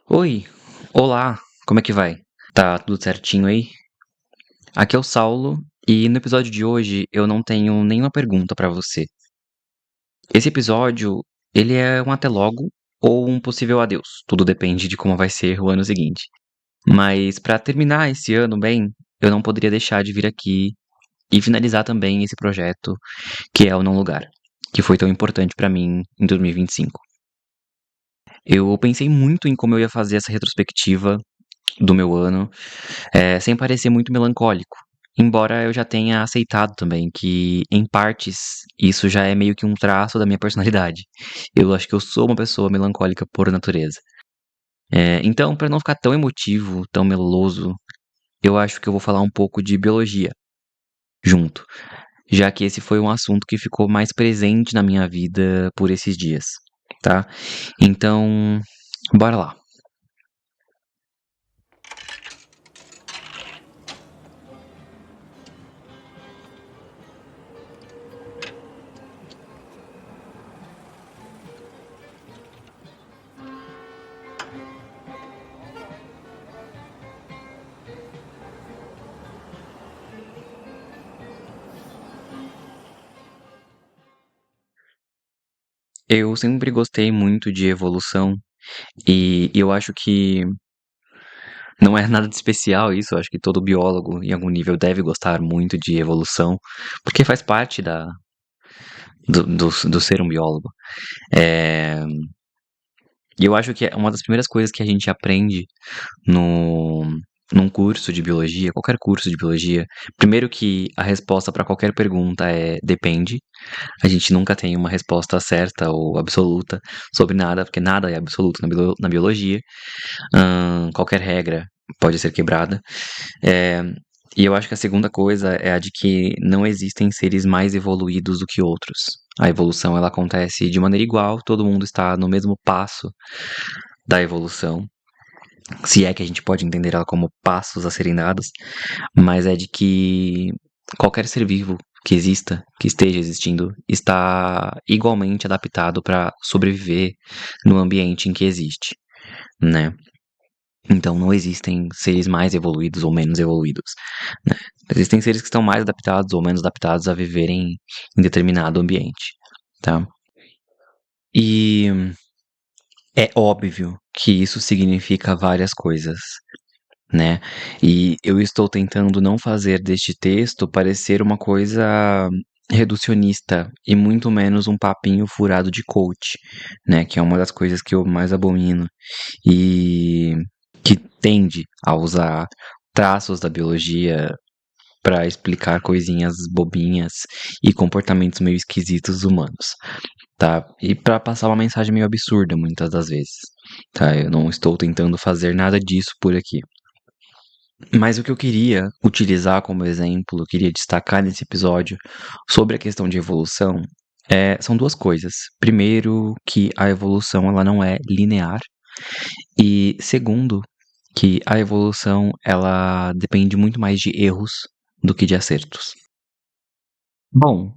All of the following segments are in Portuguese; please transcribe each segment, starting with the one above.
Oi, olá, como é que vai? Tá tudo certinho aí? Aqui é o Saulo e no episódio de hoje eu não tenho nenhuma pergunta pra você. Esse episódio, ele é um até logo ou um possível adeus, tudo depende de como vai ser o ano seguinte. Mas pra terminar esse ano bem, eu não poderia deixar de vir aqui e finalizar também esse projeto que é o Não Lugar, que foi tão importante pra mim em 2025. Eu pensei muito em como eu ia fazer essa retrospectiva do meu ano, sem parecer muito melancólico. Embora eu já tenha aceitado também que, em partes, isso já é meio que um traço da minha personalidade. Eu acho que eu sou uma pessoa melancólica por natureza. Então, para não ficar tão emotivo, tão meloso, eu acho que eu vou falar um pouco de biologia junto, já que esse foi um assunto que ficou mais presente na minha vida por esses dias, tá? Então, bora lá. Eu sempre gostei muito de evolução e eu acho que não é nada de especial isso, eu acho que todo biólogo, em algum nível, deve gostar muito de evolução, porque faz parte do ser um biólogo. É, e eu acho que é uma das primeiras coisas que a gente aprende no, num curso de biologia, qualquer curso de biologia. Primeiro que a resposta para qualquer pergunta é depende. A gente nunca tem uma resposta certa ou absoluta sobre nada, porque nada é absoluto na biologia. Qualquer regra pode ser quebrada. É, e eu acho que a segunda coisa é a de que não existem seres mais evoluídos do que outros. A evolução ela acontece de maneira igual, todo mundo está no mesmo passo da evolução, se é que a gente pode entender ela como passos a serem dados, mas é de que qualquer ser vivo que exista, que esteja existindo, está igualmente adaptado para sobreviver no ambiente em que existe, né? Então não existem seres mais evoluídos ou menos evoluídos, né? Existem seres que estão mais adaptados ou menos adaptados a viverem em determinado ambiente, tá? E é óbvio que isso significa várias coisas, né? E eu estou tentando não fazer deste texto parecer uma coisa reducionista e muito menos um papinho furado de coach, né? Que é uma das coisas que eu mais abomino e que tende a usar traços da biologia para explicar coisinhas bobinhas e comportamentos meio esquisitos humanos, tá? E para passar uma mensagem meio absurda muitas das vezes, tá? Eu não estou tentando fazer nada disso por aqui. Mas o que eu queria utilizar como exemplo, eu queria destacar nesse episódio sobre a questão de evolução, são duas coisas. Primeiro, que a evolução ela não é linear, e segundo, que a evolução ela depende muito mais de erros do que de acertos. Bom,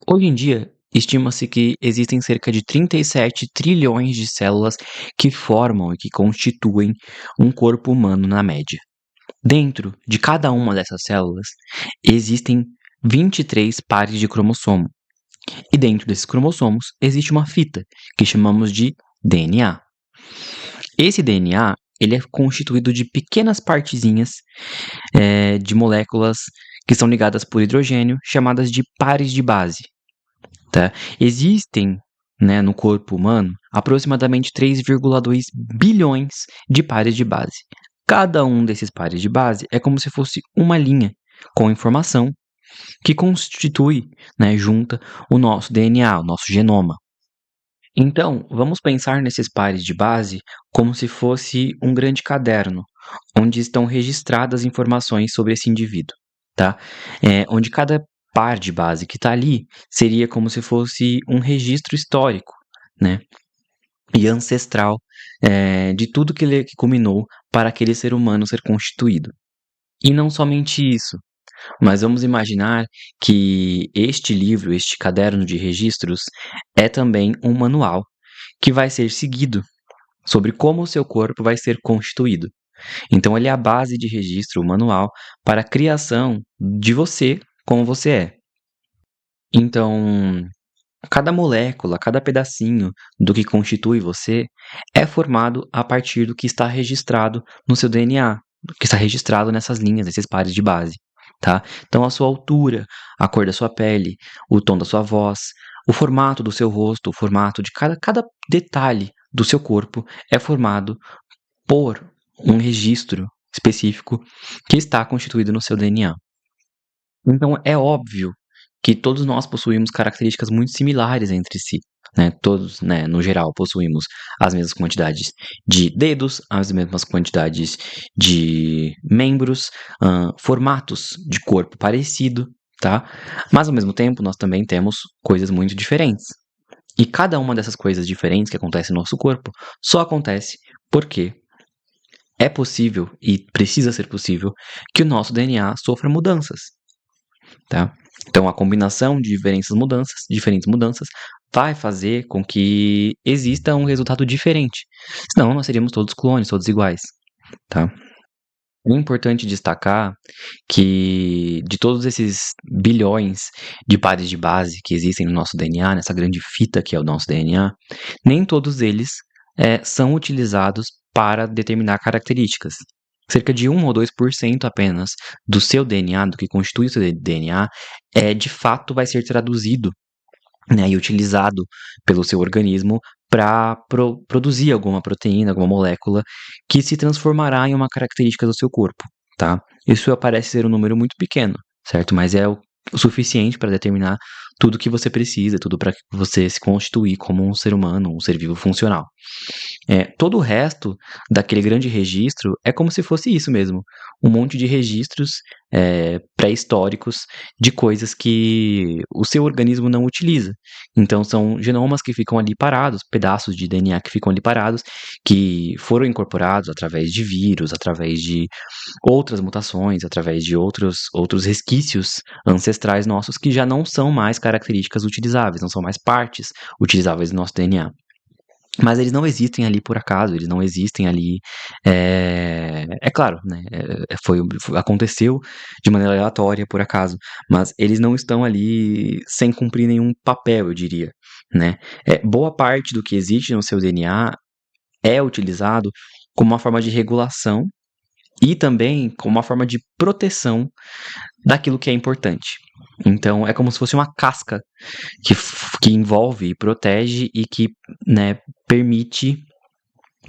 hoje em dia estima-se que existem cerca de 37 trilhões de células que formam e que constituem um corpo humano na média. Dentro de cada uma dessas células existem 23 pares de cromossomo. E dentro desses cromossomos existe uma fita que chamamos de DNA. Esse DNA ele é constituído de pequenas partezinhas de moléculas que são ligadas por hidrogênio, chamadas de pares de base. Tá? Existem, né, no corpo humano aproximadamente 3,2 bilhões de pares de base. Cada um desses pares de base é como se fosse uma linha com informação que constitui, né, junta o nosso DNA, o nosso genoma. Então, vamos pensar nesses pares de base como se fosse um grande caderno, onde estão registradas informações sobre esse indivíduo, tá? Onde cada par de base que está ali seria como se fosse um registro histórico, né? E ancestral de tudo que culminou para aquele ser humano ser constituído. E não somente isso, mas vamos imaginar que este livro, este caderno de registros, é também um manual que vai ser seguido, sobre como o seu corpo vai ser constituído. Então, ele é a base de registro manual para a criação de você como você é. Então, cada molécula, cada pedacinho do que constitui você é formado a partir do que está registrado no seu DNA, do que está registrado nessas linhas, nesses pares de base, tá? Então, a sua altura, a cor da sua pele, o tom da sua voz, o formato do seu rosto, o formato de cada detalhe do seu corpo é formado por um registro específico que está constituído no seu DNA. Então, é óbvio que todos nós possuímos características muito similares entre si. Né? Todos, né, no geral, possuímos as mesmas quantidades de dedos, as mesmas quantidades de membros, formatos de corpo parecido, tá? Mas, ao mesmo tempo, nós também temos coisas muito diferentes. E cada uma dessas coisas diferentes que acontecem no nosso corpo só acontece porque é possível e precisa ser possível que o nosso DNA sofra mudanças, tá? Então, a combinação de diferentes mudanças vai fazer com que exista um resultado diferente. Senão, nós seríamos todos clones, todos iguais, tá? É importante destacar que de todos esses bilhões de pares de base que existem no nosso DNA, nessa grande fita que é o nosso DNA, nem todos eles são utilizados para determinar características. Cerca de 1 ou 2% apenas do seu DNA, do que constitui o seu DNA, de fato vai ser traduzido, né, e utilizado pelo seu organismo para produzir alguma proteína, alguma molécula que se transformará em uma característica do seu corpo, tá? Isso parece ser um número muito pequeno, certo? Mas é o suficiente para determinar tudo que você precisa, tudo para você se constituir como um ser humano, um ser vivo funcional. Todo o resto daquele grande registro é como se fosse isso mesmo, um monte de registros pré-históricos de coisas que o seu organismo não utiliza. Então são genomas que ficam ali parados, pedaços de DNA que ficam ali parados, que foram incorporados através de vírus, através de outras mutações, através de outros resquícios ancestrais nossos que já não são mais características utilizáveis, não são mais partes utilizáveis do nosso DNA. Mas eles não existem ali por acaso, eles não existem ali. Claro, né? Aconteceu de maneira aleatória, por acaso, mas eles não estão ali sem cumprir nenhum papel, eu diria. Né? Boa parte do que existe no seu DNA é utilizado como uma forma de regulação e também como uma forma de proteção daquilo que é importante. Então, é como se fosse uma casca que envolve e protege e que, né, permite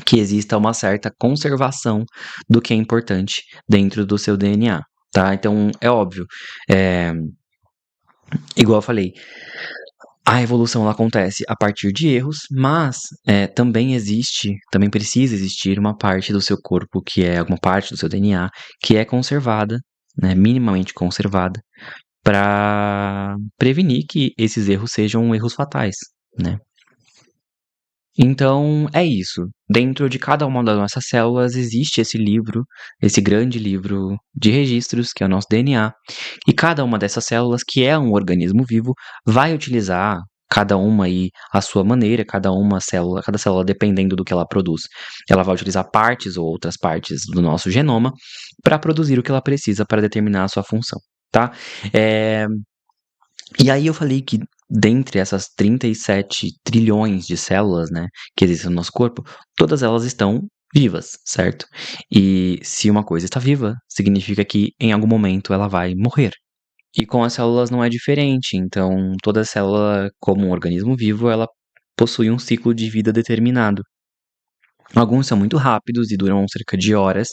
que exista uma certa conservação do que é importante dentro do seu DNA, tá? Então, é óbvio, igual eu falei, a evolução ela acontece a partir de erros, mas também precisa existir uma parte do seu corpo, que é alguma parte do seu DNA, que é conservada, né, minimamente conservada, para prevenir que esses erros sejam erros fatais, né? Então, é isso. Dentro de cada uma das nossas células existe esse livro, esse grande livro de registros, que é o nosso DNA. E cada uma dessas células, que é um organismo vivo, vai utilizar cada uma aí a sua maneira, cada célula dependendo do que ela produz. Ela vai utilizar partes ou outras partes do nosso genoma para produzir o que ela precisa para determinar a sua função, tá? E aí eu falei que dentre essas 37 trilhões de células, né, que existem no nosso corpo, todas elas estão vivas, certo? E se uma coisa está viva, significa que em algum momento ela vai morrer. E com as células não é diferente, então toda célula, como um organismo vivo, ela possui um ciclo de vida determinado. Alguns são muito rápidos e duram cerca de horas,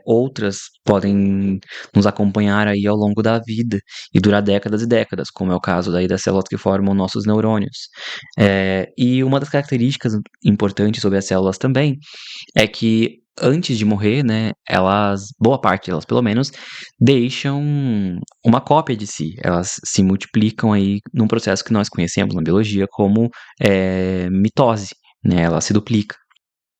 outras podem nos acompanhar aí ao longo da vida e durar décadas e décadas, como é o caso daí das células que formam nossos neurônios. E uma das características importantes sobre as células também é que antes de morrer, né, boa parte delas pelo menos, deixam uma cópia de si. Elas se multiplicam aí num processo que nós conhecemos na biologia como mitose, né, ela se duplica.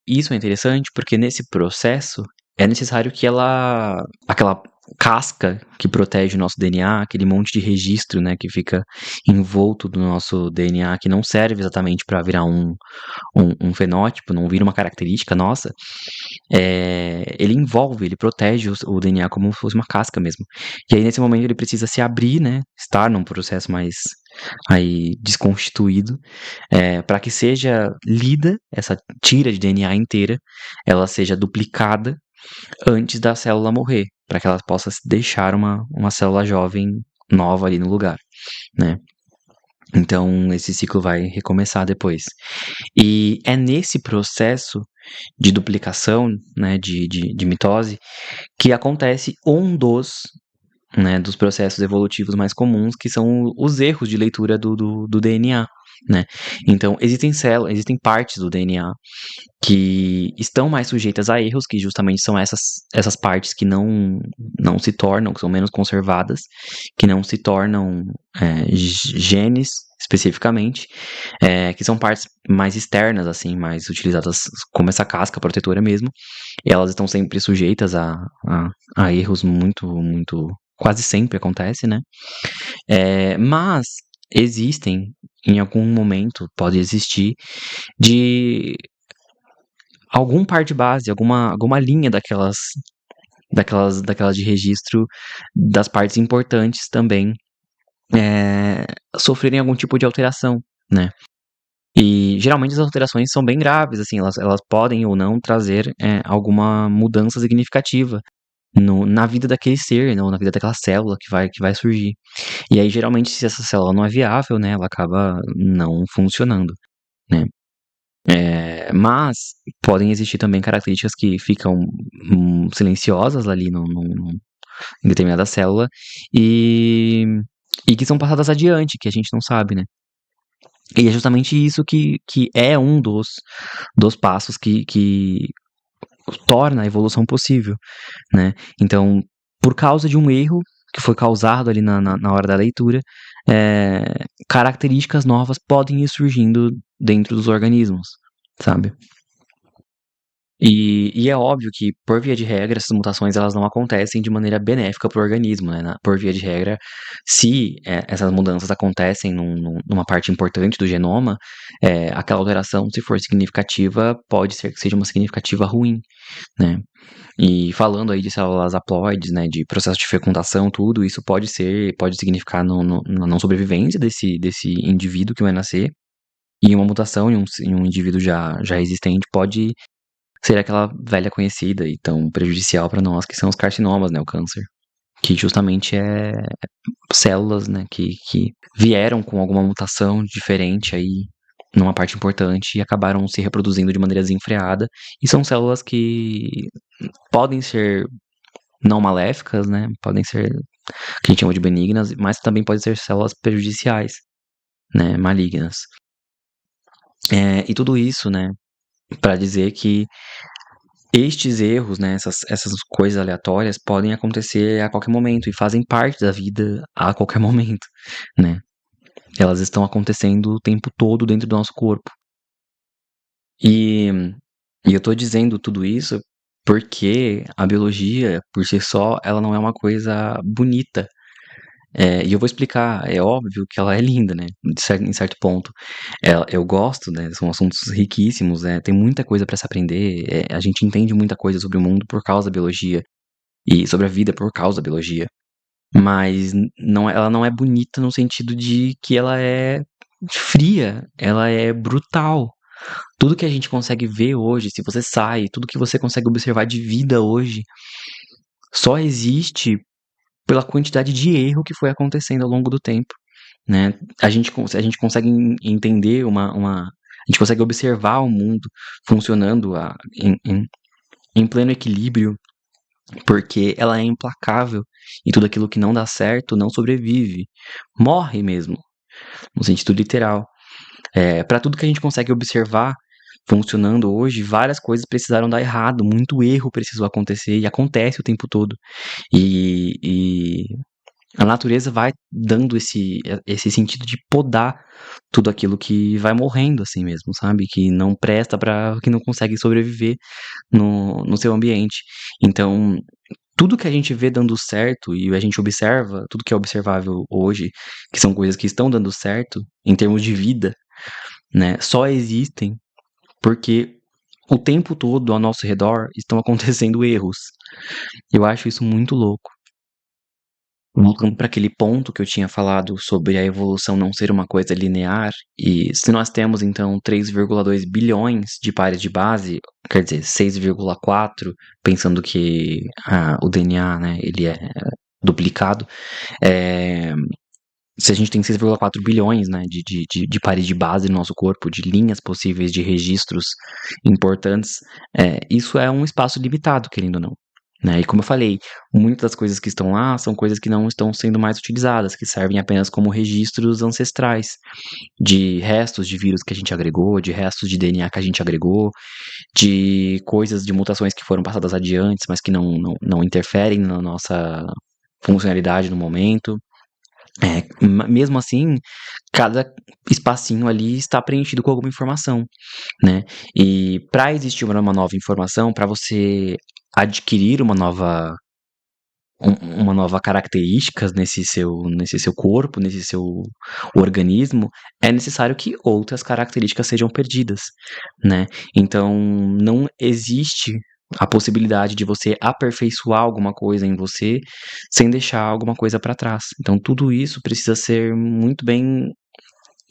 Isso é interessante porque nesse processo é necessário que aquela casca que protege o nosso DNA, aquele monte de registro, né, que fica envolto do nosso DNA, que não serve exatamente para virar um fenótipo, não vira uma característica nossa, ele envolve, ele protege o DNA como se fosse uma casca mesmo. E aí, nesse momento, ele precisa se abrir, né, estar num processo mais aí desconstituído, para que seja lida essa tira de DNA inteira, ela seja duplicada antes da célula morrer, para que ela possa deixar uma célula jovem nova ali no lugar, né? Então, esse ciclo vai recomeçar depois. E é nesse processo de duplicação, né, de mitose, que acontece né, dos processos evolutivos mais comuns, que são os erros de leitura do DNA, né? Então, existem partes do DNA que estão mais sujeitas a erros, que justamente são essas partes que não se tornam, que são menos conservadas, que não se tornam genes especificamente, que são partes mais externas, assim, mais utilizadas como essa casca protetora mesmo, e elas estão sempre sujeitas a erros muito, quase sempre acontece, né? Mas existem, em algum momento, pode existir, de algum par de base, alguma linha daquelas de registro das partes importantes também sofrerem algum tipo de alteração, né? E geralmente as alterações são bem graves, assim, elas podem ou não trazer alguma mudança significativa na vida daquele ser, ou na vida daquela célula que vai surgir. E aí, geralmente, se essa célula não é viável, né, ela acaba não funcionando, né? Mas podem existir também características que ficam silenciosas ali em determinada célula e, e que são passadas adiante, que a gente não sabe, né? E é justamente isso que é um dos passos que torna a evolução possível, né? Então, por causa de um erro que foi causado ali na hora da leitura, características novas podem ir surgindo dentro dos organismos, sabe? E é óbvio que, por via de regra, essas mutações elas não acontecem de maneira benéfica para o organismo, né? Por via de regra, se essas mudanças acontecem numa parte importante do genoma, aquela alteração, se for significativa, pode ser que seja uma significativa ruim, né? E falando aí de células haploides, né, de processo de fecundação, tudo isso pode significar na não sobrevivência desse indivíduo que vai nascer, e uma mutação em um indivíduo já existente pode ser aquela velha conhecida e tão prejudicial para nós, que são os carcinomas, né, o câncer. Que justamente é células, né, que vieram com alguma mutação diferente aí numa parte importante e acabaram se reproduzindo de maneira desenfreada. E são células que podem ser não maléficas, né, podem ser que a gente chama de benignas, mas também podem ser células prejudiciais, né, malignas. E tudo isso, né, para dizer que estes erros, né, essas coisas aleatórias podem acontecer a qualquer momento e fazem parte da vida a qualquer momento, né? Elas estão acontecendo o tempo todo dentro do nosso corpo. E, e eu tô dizendo tudo isso porque a biologia, por si só, ela não é uma coisa bonita. E eu vou explicar, é óbvio que ela é linda, né? Em certo ponto. Eu gosto, né? São assuntos riquíssimos, né? Tem muita coisa para se aprender. A gente entende muita coisa sobre o mundo por causa da biologia. E sobre a vida por causa da biologia. Mas ela não é bonita no sentido de que ela é fria, ela é brutal. Tudo que a gente consegue ver hoje, se você sai, tudo que você consegue observar de vida hoje, só existe pela quantidade de erro que foi acontecendo ao longo do tempo, né? A gente consegue entender a gente consegue observar o mundo funcionando em pleno equilíbrio, porque ela é implacável e tudo aquilo que não dá certo não sobrevive, morre mesmo, no sentido literal. Para tudo que a gente consegue observar funcionando hoje, várias coisas precisaram dar errado, muito erro precisou acontecer e acontece o tempo todo. E a natureza vai dando esse sentido de podar tudo aquilo que vai morrendo assim mesmo, sabe? Que não presta que não consegue sobreviver no seu ambiente. Então, tudo que a gente vê dando certo e a gente observa, tudo que é observável hoje, que são coisas que estão dando certo em termos de vida, né, só existem porque o tempo todo ao nosso redor estão acontecendo erros. Eu acho isso muito louco. Voltando para aquele ponto que eu tinha falado sobre a evolução não ser uma coisa linear, e se nós temos então 3,2 bilhões de pares de base, quer dizer, 6,4, pensando que o DNA, né, ele é duplicado, é, se a gente tem 6,4 bilhões, né, de pares de base no nosso corpo, de linhas possíveis de registros importantes, isso é um espaço limitado, querendo ou não. Né? E como eu falei, muitas das coisas que estão lá são coisas que não estão sendo mais utilizadas, que servem apenas como registros ancestrais de restos de vírus que a gente agregou, de restos de DNA que a gente agregou, de coisas, de mutações que foram passadas adiante, mas que não interferem na nossa funcionalidade no momento. Mesmo assim, cada espacinho ali está preenchido com alguma informação, né? E para existir uma nova informação, para você adquirir uma nova característica nesse seu corpo, nesse seu organismo, é necessário que outras características sejam perdidas, né? Então, não existe a possibilidade de você aperfeiçoar alguma coisa em você sem deixar alguma coisa para trás. Então, tudo isso precisa ser muito bem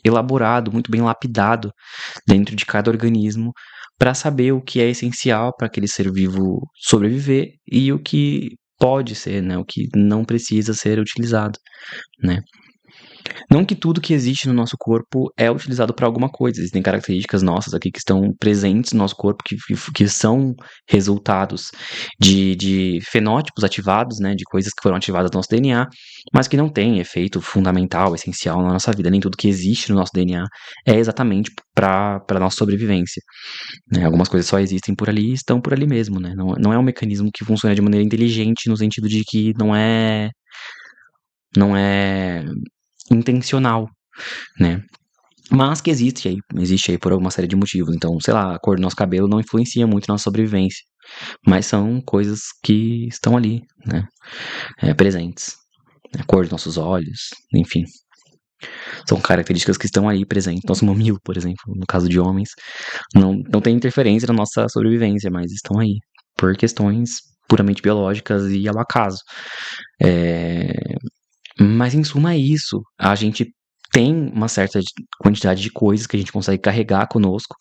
elaborado, muito bem lapidado dentro de cada organismo para saber o que é essencial para aquele ser vivo sobreviver e o que pode ser, né, o que não precisa ser utilizado, né? Não que tudo que existe no nosso corpo é utilizado para alguma coisa. Existem características nossas aqui que estão presentes no nosso corpo, que são resultados de fenótipos ativados, né, de coisas que foram ativadas no nosso DNA, mas que não têm efeito fundamental, essencial na nossa vida. Nem tudo que existe no nosso DNA é exatamente para a nossa sobrevivência. Né? Algumas coisas só existem por ali e estão por ali mesmo. Né? Não é um mecanismo que funciona de maneira inteligente, no sentido de que não é intencional, né? Mas que existe aí por alguma série de motivos. Então, sei lá, a cor do nosso cabelo não influencia muito na nossa sobrevivência. Mas são coisas que estão ali, né? Presentes. A cor dos nossos olhos, enfim. São características que estão aí presentes. Nosso mamilo, por exemplo, no caso de homens, não tem interferência na nossa sobrevivência, mas estão aí. Por questões puramente biológicas e ao acaso. Mas em suma é isso. A gente tem uma certa quantidade de coisas que a gente consegue carregar conosco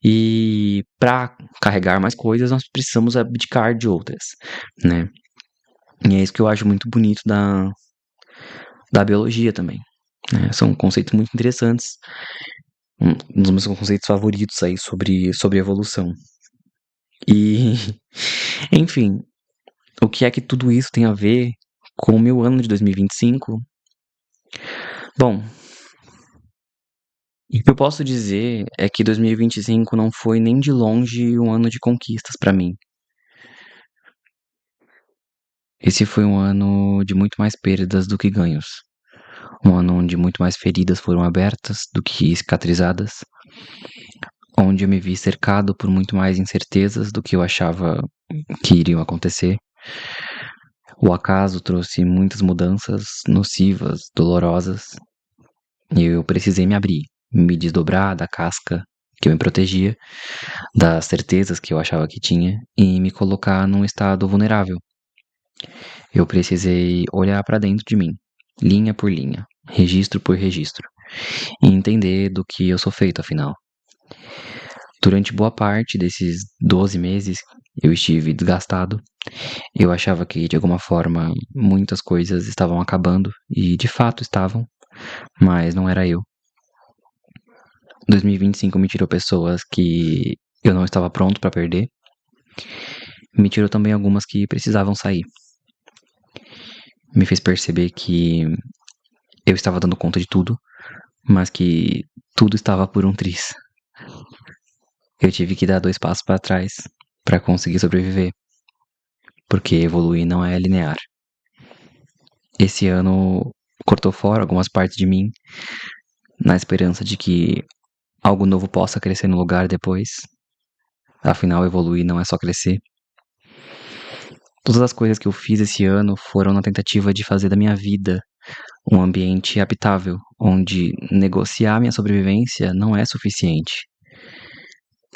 e para carregar mais coisas nós precisamos abdicar de outras, né? E é isso que eu acho muito bonito da biologia também, né? São conceitos muito interessantes, um dos meus conceitos favoritos aí sobre evolução. E, enfim, o que é que tudo isso tem a ver com o meu ano de 2025? Bom, o que eu posso dizer é que 2025 não foi nem de longe um ano de conquistas pra mim. Esse foi um ano de muito mais perdas do que ganhos. Um ano onde muito mais feridas foram abertas do que cicatrizadas. Onde eu me vi cercado por muito mais incertezas do que eu achava que iriam acontecer. O acaso trouxe muitas mudanças nocivas, dolorosas. E eu precisei me abrir, me desdobrar da casca que me protegia, das certezas que eu achava que tinha e me colocar num estado vulnerável. Eu precisei olhar para dentro de mim, linha por linha, registro por registro, e entender do que eu sou feito afinal. Durante boa parte desses 12 meses, eu estive desgastado. Eu achava que, de alguma forma, muitas coisas estavam acabando, e de fato estavam, mas não era eu. 2025 me tirou pessoas que eu não estava pronto para perder. Me tirou também algumas que precisavam sair. Me fez perceber que eu estava dando conta de tudo, mas que tudo estava por um triz. Eu tive que dar 2 passos para trás para conseguir sobreviver, porque evoluir não é linear. Esse ano cortou fora algumas partes de mim, na esperança de que algo novo possa crescer no lugar depois. Afinal, evoluir não é só crescer. Todas as coisas que eu fiz esse ano foram na tentativa de fazer da minha vida um ambiente habitável, onde negociar minha sobrevivência não é suficiente.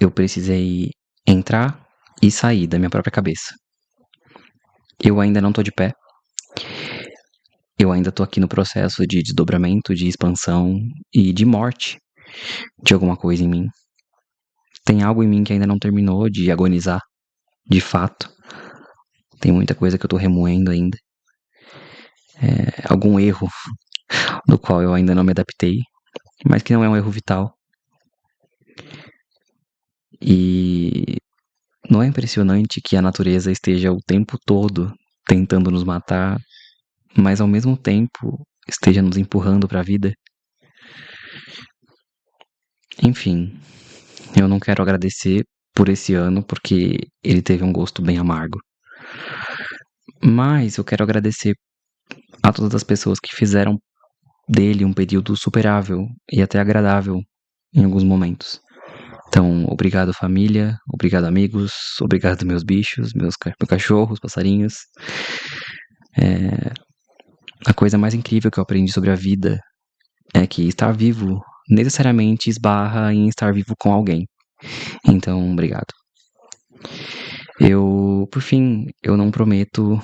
Eu precisei entrar e sair da minha própria cabeça. Eu ainda não tô de pé. Eu ainda tô aqui no processo de desdobramento, de expansão e de morte de alguma coisa em mim. Tem algo em mim que ainda não terminou de agonizar, de fato. Tem muita coisa que eu tô remoendo ainda. Algum erro do qual eu ainda não me adaptei, mas que não é um erro vital. E não é impressionante que a natureza esteja o tempo todo tentando nos matar, mas ao mesmo tempo esteja nos empurrando para a vida? Enfim, eu não quero agradecer por esse ano, porque ele teve um gosto bem amargo. Mas eu quero agradecer a todas as pessoas que fizeram dele um período superável e até agradável em alguns momentos. Então, obrigado família, obrigado amigos, obrigado meus bichos, meus cachorros, passarinhos. A coisa mais incrível que eu aprendi sobre a vida é que estar vivo necessariamente esbarra em estar vivo com alguém. Então, obrigado. Por fim, eu não prometo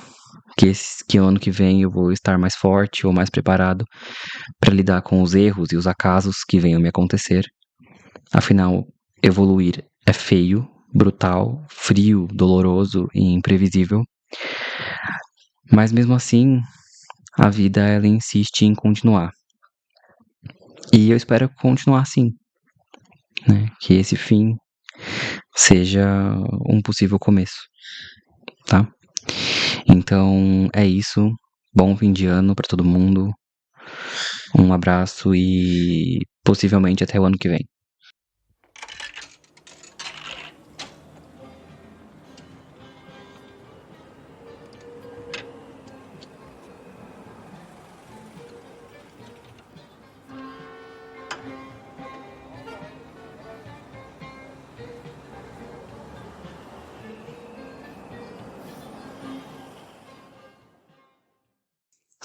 que ano que vem eu vou estar mais forte ou mais preparado para lidar com os erros e os acasos que venham me acontecer. Afinal, evoluir é feio, brutal, frio, doloroso e imprevisível. Mas mesmo assim, a vida ela insiste em continuar. E eu espero continuar assim, né? Que esse fim seja um possível começo, tá? Então é isso. Bom fim de ano para todo mundo. Um abraço e possivelmente até o ano que vem.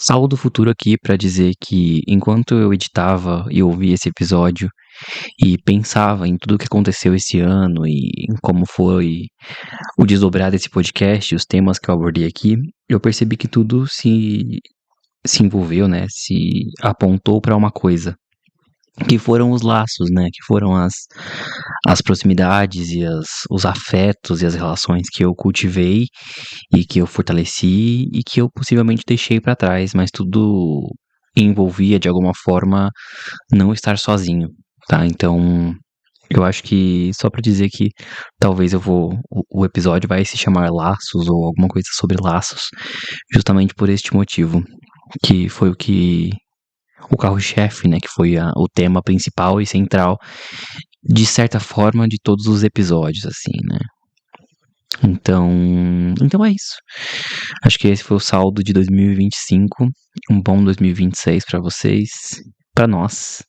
Saúdo do futuro aqui para dizer que enquanto eu editava e ouvia esse episódio e pensava em tudo o que aconteceu esse ano e em como foi o desdobrar desse podcast, os temas que eu abordei aqui, eu percebi que tudo se envolveu, né? Se apontou para uma coisa, que foram os laços, né? Que foram as proximidades e os afetos e as relações que eu cultivei e que eu fortaleci e que eu possivelmente deixei para trás, mas tudo envolvia de alguma forma não estar sozinho, tá? Então, eu acho que só para dizer que talvez o episódio vai se chamar Laços ou alguma coisa sobre laços, justamente por este motivo, que foi o carro-chefe, né, que foi o tema principal e central, de certa forma, de todos os episódios, assim, né. Então é isso. Acho que esse foi o saldo de 2025. Um bom 2026 para vocês, para nós,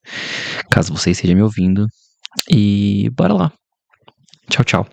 caso vocês estejam me ouvindo. E bora lá. Tchau, tchau.